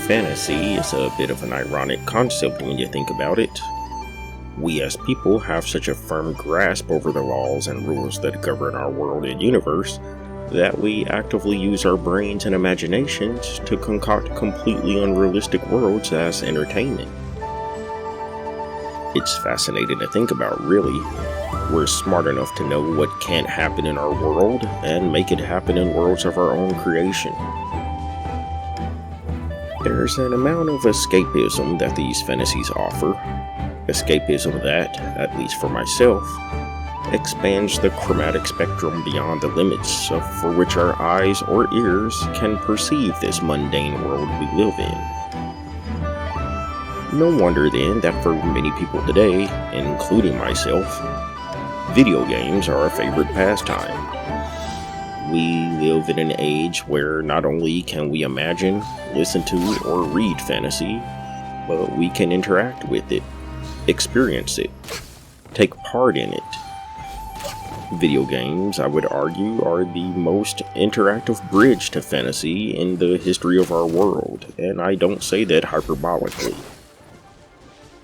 Fantasy is a bit of an ironic concept when you think about it. We as people have such a firm grasp over the laws and rules that govern our world and universe that we actively use our brains and imaginations to concoct completely unrealistic worlds as entertainment. It's fascinating to think about, really. We're smart enough to know what can't happen in our world and make it happen in worlds of our own creation. There's an amount of escapism that these fantasies offer. Escapism that, at least for myself, expands the chromatic spectrum beyond the limits for which our eyes or ears can perceive this mundane world we live in. No wonder then that for many people today, including myself, video games are a favorite pastime. We live in an age where not only can we imagine, listen to, or read fantasy, but we can interact with it, experience it, take part in it. Video games, I would argue, are the most interactive bridge to fantasy in the history of our world, and I don't say that hyperbolically.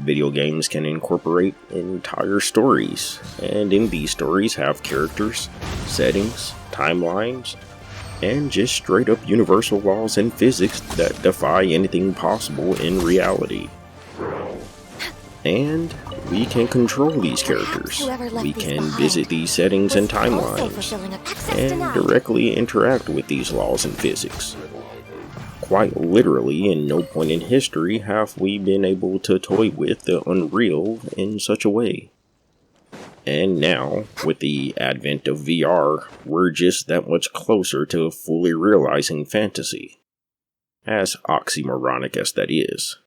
Video games can incorporate entire stories, and in these stories have characters, settings, timelines, and just straight up universal laws and physics that defy anything possible in reality. And we can control these characters. We can visit these settings and timelines, and directly interact with these laws and physics. Quite literally, in no point in history have we been able to toy with the unreal in such a way. And now, with the advent of VR, we're just that much closer to fully realizing fantasy. As oxymoronic as that is.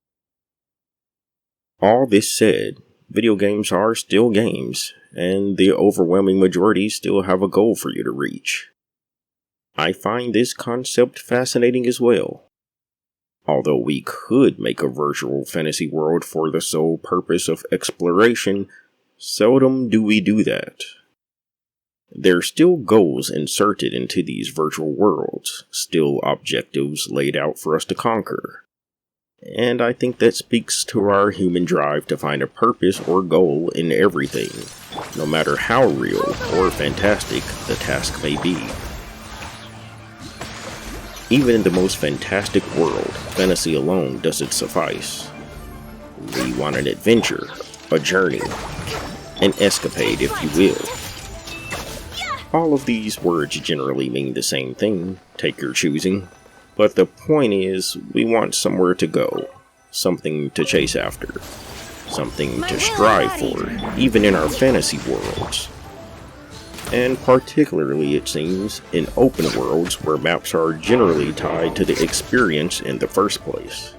All this said, video games are still games, and the overwhelming majority still have a goal for you to reach. I find this concept fascinating as well. Although we could make a virtual fantasy world for the sole purpose of exploration, seldom do we do that. There are still goals inserted into these virtual worlds, still objectives laid out for us to conquer. And I think that speaks to our human drive to find a purpose or goal in everything, no matter how real or fantastic the task may be. Even in the most fantastic world, fantasy alone doesn't suffice. We want an adventure, a journey, an escapade, if you will. All of these words generally mean the same thing, take your choosing, but the point is, we want somewhere to go, something to chase after, something to strive for, even in our fantasy worlds. And particularly, it seems, in open worlds where maps are generally tied to the experience in the first place.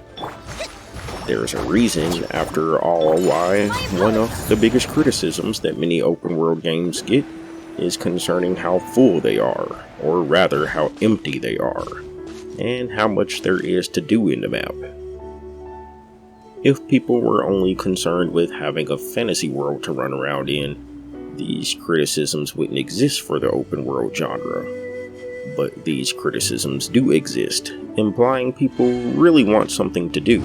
There's a reason, after all, why one of the biggest criticisms that many open world games get is concerning how full they are, or rather how empty they are, and how much there is to do in the map. If people were only concerned with having a fantasy world to run around in, these criticisms wouldn't exist for the open world genre. But these criticisms do exist, implying people really want something to do.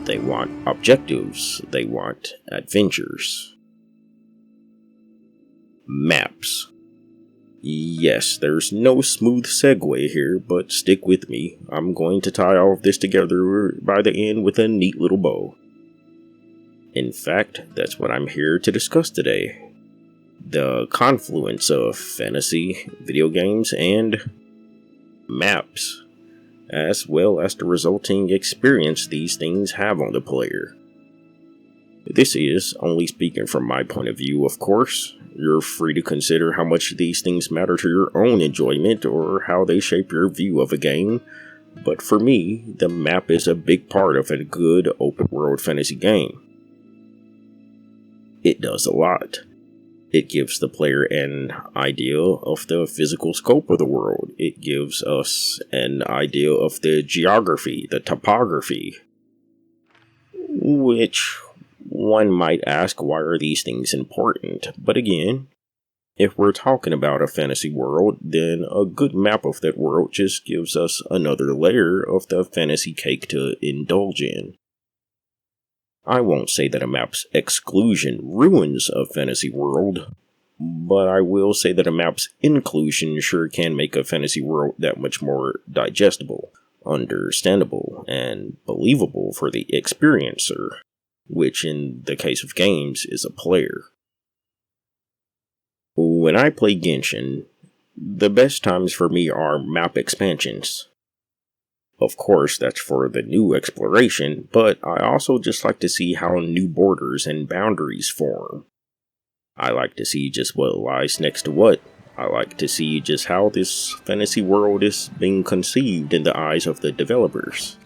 They want objectives, they want adventures. Maps. Yes, there's no smooth segue here, but stick with me. I'm going to tie all of this together by the end with a neat little bow. In fact, that's what I'm here to discuss today. The confluence of fantasy, video games, and maps, as well as the resulting experience these things have on the player. This is only speaking from my point of view, of course. You're free to consider how much these things matter to your own enjoyment or how they shape your view of a game, but for me, the map is a big part of a good open world fantasy game. It does a lot. It gives the player an idea of the physical scope of the world. It gives us an idea of the geography, the topography. Which one might ask, why are these things important? But again, If we're talking about a fantasy world, then a good map of that world just gives us another layer of the fantasy cake to indulge in. I won't say that a map's exclusion ruins a fantasy world, but I will say that a map's inclusion sure can make a fantasy world that much more digestible, understandable, and believable for the experiencer, which in the case of games is a player. When I play Genshin, the best times for me are map expansions. Of course, that's for the new exploration, but I also just like to see how new borders and boundaries form. I like to see just what lies next to what. I like to see just how this fantasy world is being conceived in the eyes of the developers.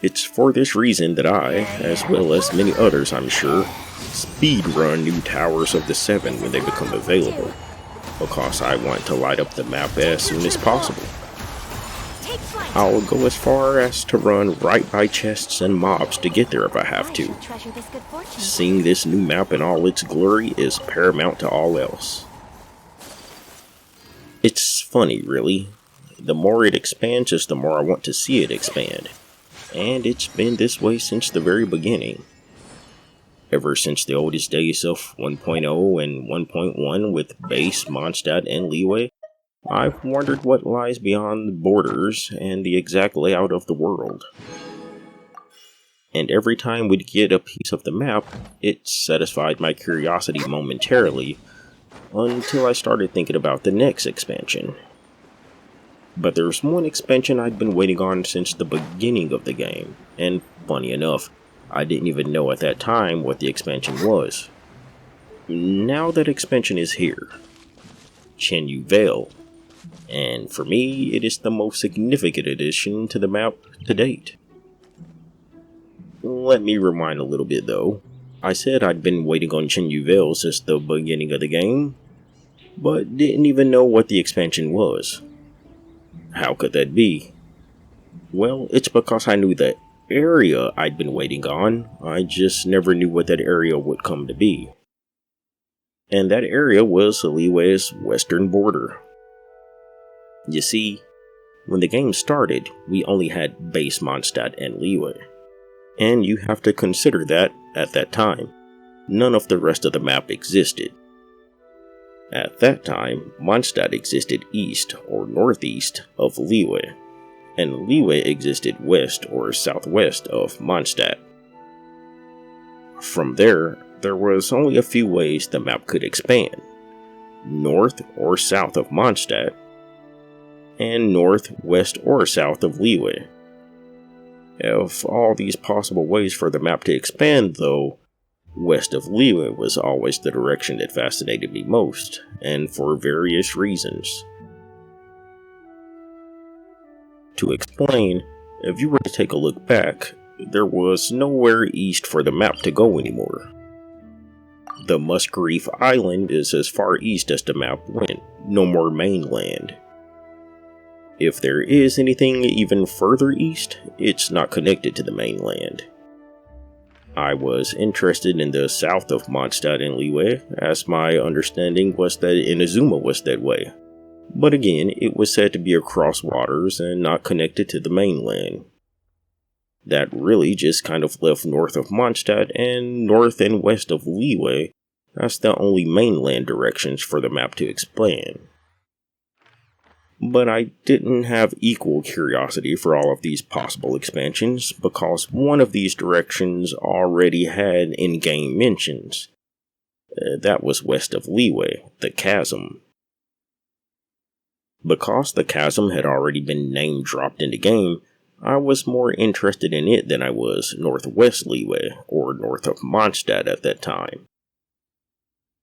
It's for this reason that I, as well as many others I'm sure, speedrun new Towers of the Seven when they become available, because I want to light up the map as soon as possible. I'll go as far as to run right by chests and mobs to get there if I have to. Seeing this new map in all its glory is paramount to all else. It's funny, really. The more it expands, just the more I want to see it expand. And it's been this way since the very beginning. Ever since the oldest days of 1.0 and 1.1 with base, Mondstadt, and Liyue, I've wondered what lies beyond the borders and the exact layout of the world. And every time we'd get a piece of the map, it satisfied my curiosity momentarily, until I started thinking about the next expansion. But there's one expansion I'd been waiting on since the beginning of the game, and funny enough, I didn't even know at that time what the expansion was. Now that expansion is here. Chenyu Vale. And for me, it is the most significant addition to the map to date. Let me rewind a little bit though. I said I'd been waiting on Chenyu Vale since the beginning of the game, but didn't even know what the expansion was. How could that be? Well, it's because I knew the area I'd been waiting on, I just never knew what that area would come to be. And that area was Liyue's western border. You see, when the game started, we only had base Mondstadt and Liyue. And you have to consider that, at that time, none of the rest of the map existed. At that time, Mondstadt existed east or northeast of Liyue, and Liyue existed west or southwest of Mondstadt. From there was only a few ways the map could expand: north or south of Mondstadt, and north, west, or south of Liyue. Of all these possible ways for the map to expand, though, west of Liyue was always the direction that fascinated me most, and for various reasons. To explain, if you were to take a look back, there was nowhere east for the map to go anymore. The Muskreef Island is as far east as the map went, no more mainland. If there is anything even further east, it's not connected to the mainland. I was interested in the south of Mondstadt and Liyue, as my understanding was that Inazuma was that way. But again, it was said to be across waters and not connected to the mainland. That really just kind of left north of Mondstadt and north and west of Liyue as the only mainland directions for the map to expand. But I didn't have equal curiosity for all of these possible expansions, because one of these directions already had in-game mentions. That was west of Liyue, the Chasm. Because the Chasm had already been name-dropped in the game, I was more interested in it than I was northwest Liyue, or north of Mondstadt at that time.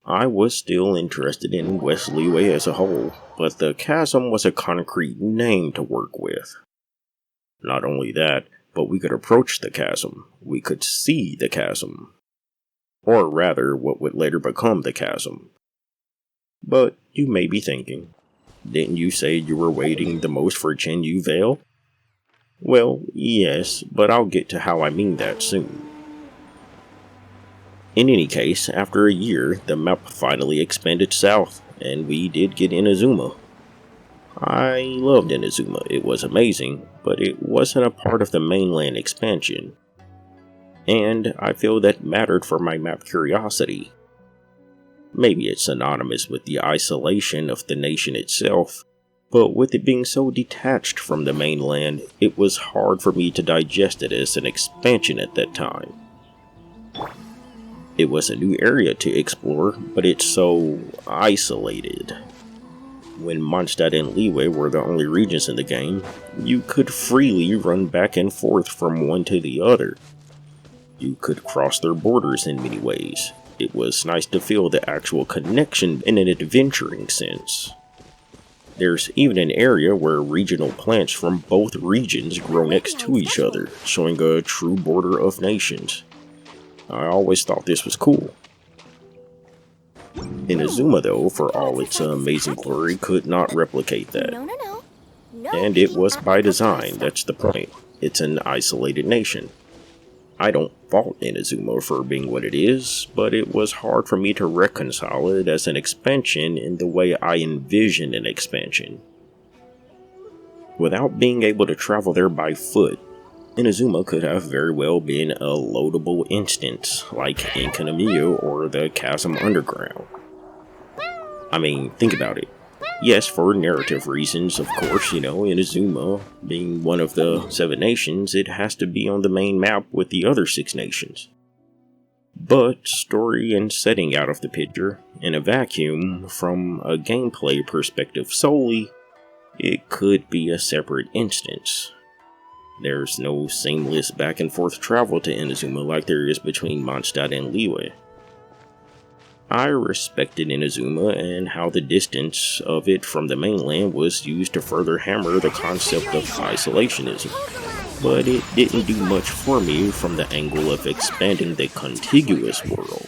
I was still interested in West Liyue as a whole, but the Chasm was a concrete name to work with. Not only that, but we could approach the Chasm. We could see the Chasm. Or rather, what would later become the Chasm. But you may be thinking, didn't you say you were waiting the most for Chenyu Vale? Well, yes, but I'll get to how I mean that soon. In any case, after a year, the map finally expanded south, and we did get Inazuma. I loved Inazuma, it was amazing, but it wasn't a part of the mainland expansion. And I feel that mattered for my map curiosity. Maybe it's synonymous with the isolation of the nation itself, but with it being so detached from the mainland, it was hard for me to digest it as an expansion at that time. It was a new area to explore, but it's so isolated. When Mondstadt and Liyue were the only regions in the game, you could freely run back and forth from one to the other. You could cross their borders in many ways. It was nice to feel the actual connection in an adventuring sense. There's even an area where regional plants from both regions grow next to each other, showing a true border of nations. I always thought this was cool. Inazuma, though, for all its amazing glory, could not replicate that. And it was by design, that's the point. It's an isolated nation. I don't fault Inazuma for being what it is, but it was hard for me to reconcile it as an expansion in the way I envision an expansion. Without being able to travel there by foot, Inazuma could have very well been a loadable instance, like Inkanamiya or the Chasm Underground. I mean, think about it. Yes, for narrative reasons, of course, Inazuma being one of the 7 nations, it has to be on the main map with the other 6 nations. But story and setting out of the picture, in a vacuum, from a gameplay perspective solely, it could be a separate instance. There's no seamless back and forth travel to Inazuma like there is between Mondstadt and Liyue. I respected Inazuma and how the distance of it from the mainland was used to further hammer the concept of isolationism, but it didn't do much for me from the angle of expanding the contiguous world.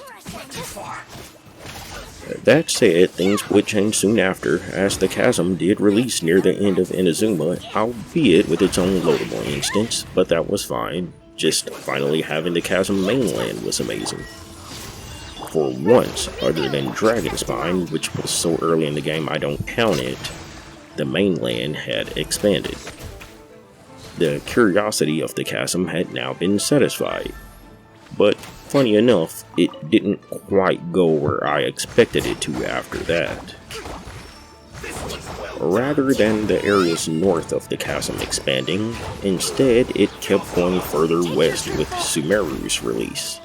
That said, things would change soon after, as the Chasm did release near the end of Inazuma, albeit with its own loadable instance, but that was fine. Just finally having the Chasm mainland was amazing. For once, other than Dragonspine, which was so early in the game I don't count it, the mainland had expanded. The curiosity of the Chasm had now been satisfied. But funny enough, it didn't quite go where I expected it to after that. Rather than the areas north of the Chasm expanding, instead it kept going further west with Sumeru's release.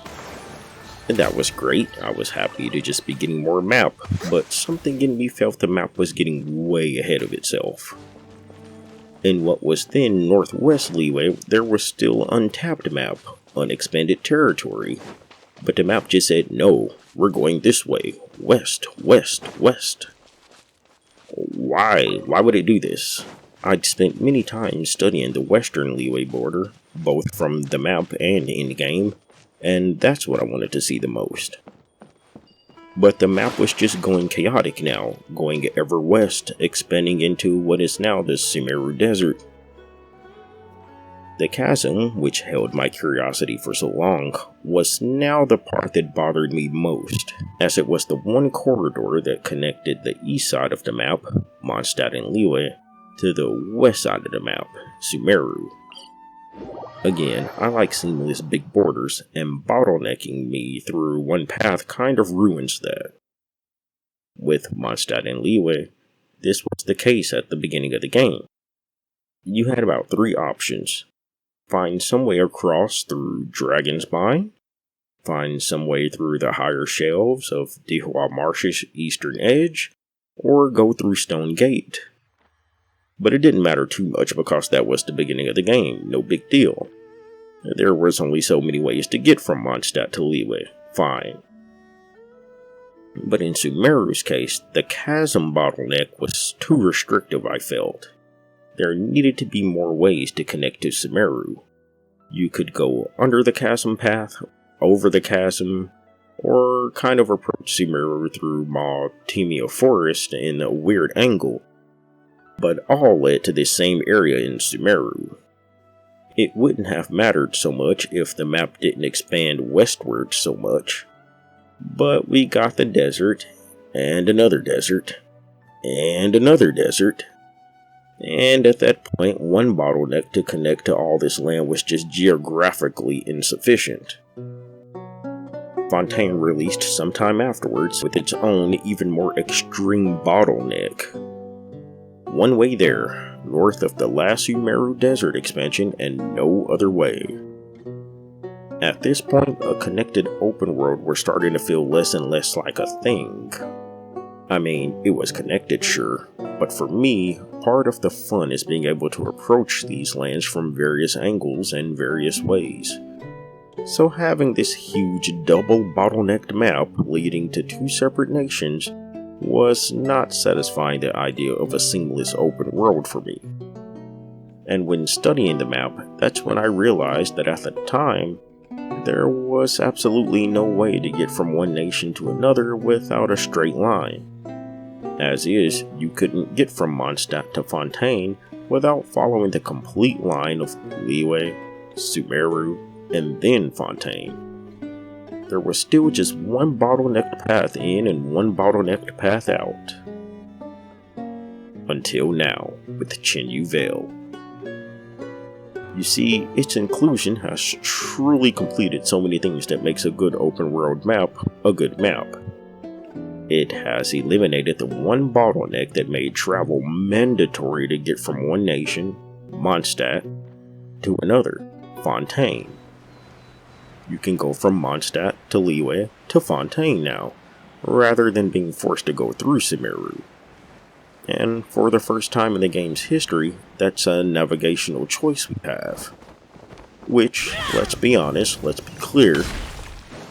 And that was great, I was happy to just be getting more map, but something in me felt the map was getting way ahead of itself. In what was then Northwest Liyue, there was still untapped map, unexpanded territory, but the map just said, no, we're going this way, west, west, west. Why would it do this? I'd spent many times studying the western Liyue border, both from the map and in-game, and that's what I wanted to see the most. But the map was just going chaotic now, going ever west, expanding into what is now the Sumeru Desert. The Chasm, which held my curiosity for so long, was now the part that bothered me most, as it was the one corridor that connected the east side of the map, Mondstadt and Liyue, to the west side of the map, Sumeru. Again, I like seamless big borders, and bottlenecking me through one path kind of ruins that. With Mondstadt and Liyue, this was the case at the beginning of the game. You had about 3 options. Find some way across through Dragonspine, find some way through the higher shelves of Dihua Marsh's eastern edge, or go through Stone Gate. But it didn't matter too much because that was the beginning of the game, no big deal. There was only so many ways to get from Mondstadt to Liyue, fine. But in Sumeru's case, the Chasm bottleneck was too restrictive, I felt. There needed to be more ways to connect to Sumeru. You could go under the Chasm path, over the Chasm, or kind of approach Sumeru through Timio Forest in a weird angle, but all led to this same area in Sumeru. It wouldn't have mattered so much if the map didn't expand westward so much. But we got the desert, and another desert, and another desert. And at that point, one bottleneck to connect to all this land was just geographically insufficient. Fontaine released sometime afterwards with its own, even more extreme bottleneck. One way there, north of the last Sumeru Desert expansion, and no other way. At this point, a connected open world was starting to feel less and less like a thing. I mean, it was connected, sure, but for me, part of the fun is being able to approach these lands from various angles and various ways. So having this huge double bottlenecked map leading to two separate nations was not satisfying the idea of a seamless open world for me. And when studying the map, that's when I realized that at the time, there was absolutely no way to get from one nation to another without a straight line. As is, you couldn't get from Mondstadt to Fontaine without following the complete line of Liyue, Sumeru, and then Fontaine. There was still just one bottlenecked path in and one bottlenecked path out. Until now, with Chenyu Vale. You see, its inclusion has truly completed so many things that makes a good open world map a good map. It has eliminated the one bottleneck that made travel mandatory to get from one nation, Mondstadt, to another, Fontaine. You can go from Mondstadt to Liyue to Fontaine now, rather than being forced to go through Sumeru. And for the first time in the game's history, that's a navigational choice we have. Which, let's be honest, let's be clear,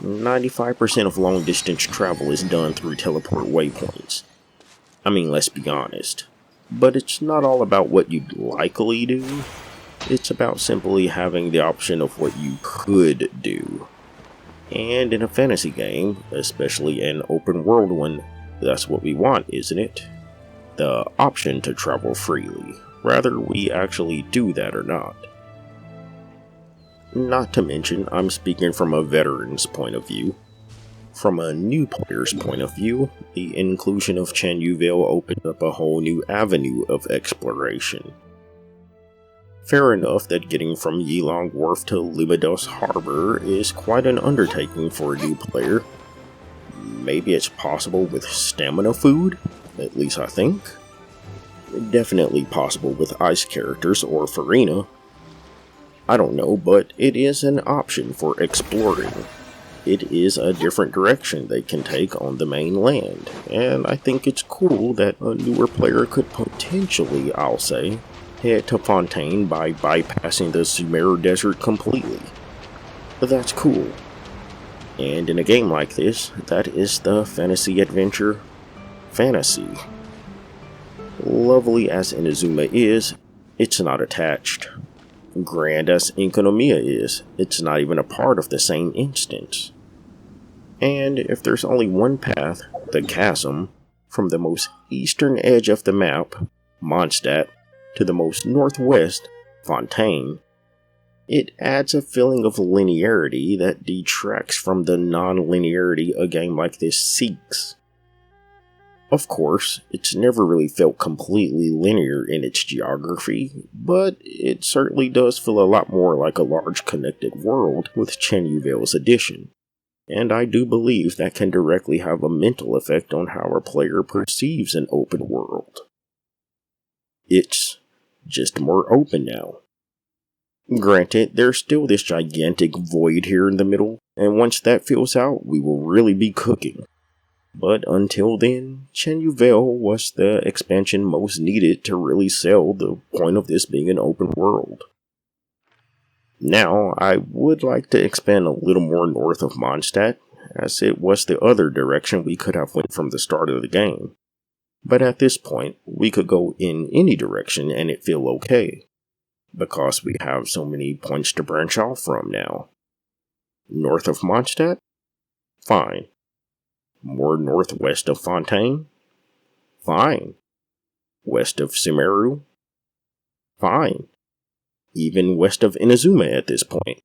95% of long distance travel is done through teleport waypoints. I mean, let's be honest. But it's not all about what you'd likely do. It's about simply having the option of what you could do. And in a fantasy game, especially an open world one, that's what we want, isn't it? The option to travel freely, whether we actually do that or not. Not to mention, I'm speaking from a veteran's point of view. From a new player's point of view, the inclusion of Chenyu Vale opened up a whole new avenue of exploration. Fair enough that getting from Yilong Wharf to Libidos Harbor is quite an undertaking for a new player. Maybe it's possible with stamina food? At least I think. Definitely possible with ice characters or Farina. I don't know, but it is an option for exploring. It is a different direction they can take on the main land, and I think it's cool that a newer player could potentially, I'll say, head to Fontaine by bypassing the Sumeru Desert completely. But that's cool. And in a game like this, that is the fantasy adventure fantasy. Lovely as Inazuma is, it's not attached. Grand as Enkanomiya is, it's not even a part of the same instance. And if there's only one path, the chasm, from the most eastern edge of the map, Mondstadt, to the most northwest, Fontaine, it adds a feeling of linearity that detracts from the non-linearity a game like this seeks. Of course, it's never really felt completely linear in its geography, but it certainly does feel a lot more like a large connected world with Chenyu Vale's addition, and I do believe that can directly have a mental effect on how a player perceives an open world. It's just more open now. Granted, there's still this gigantic void here in the middle, and once that fills out, we will really be cooking. But until then, Chenyu Vale was the expansion most needed to really sell the point of this being an open world. Now, I would like to expand a little more north of Mondstadt, as it was the other direction we could have went from the start of the game. But at this point, we could go in any direction and it feel okay, because we have so many points to branch off from now. North of Mondstadt? Fine. More northwest of Fontaine? Fine. West of Sumeru? Fine. Even west of Inazuma at this point.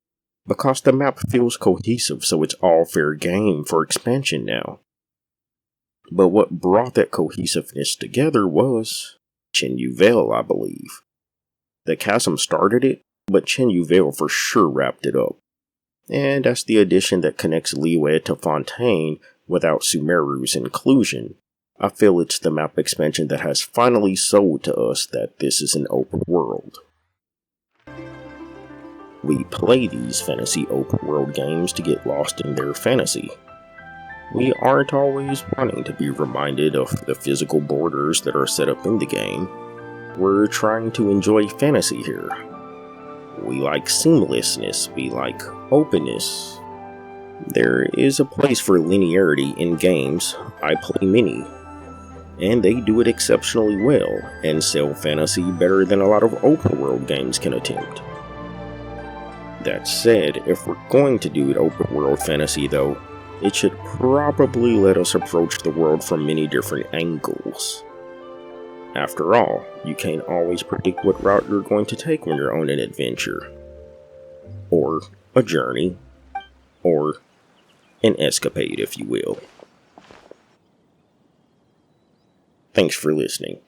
because the map feels cohesive, so it's all fair game for expansion now. But what brought that cohesiveness together was Chenyu Vale, I believe. The chasm started it, but Chenyu Vale for sure wrapped it up. And that's the addition that connects Liyue to Fontaine without Sumeru's inclusion. I feel it's the map expansion that has finally sold to us that this is an open world. We play these fantasy open world games to get lost in their fantasy. We aren't always wanting to be reminded of the physical borders that are set up in the game. We're trying to enjoy fantasy here. We like seamlessness, we like openness. There is a place for linearity in games. I play many, and they do it exceptionally well and sell fantasy better than a lot of open world games can attempt. That said, if we're going to do open world fantasy though, it should probably let us approach the world from many different angles. After all, you can't always predict what route you're going to take when you're on an adventure, or a journey, or an escapade, if you will. Thanks for listening.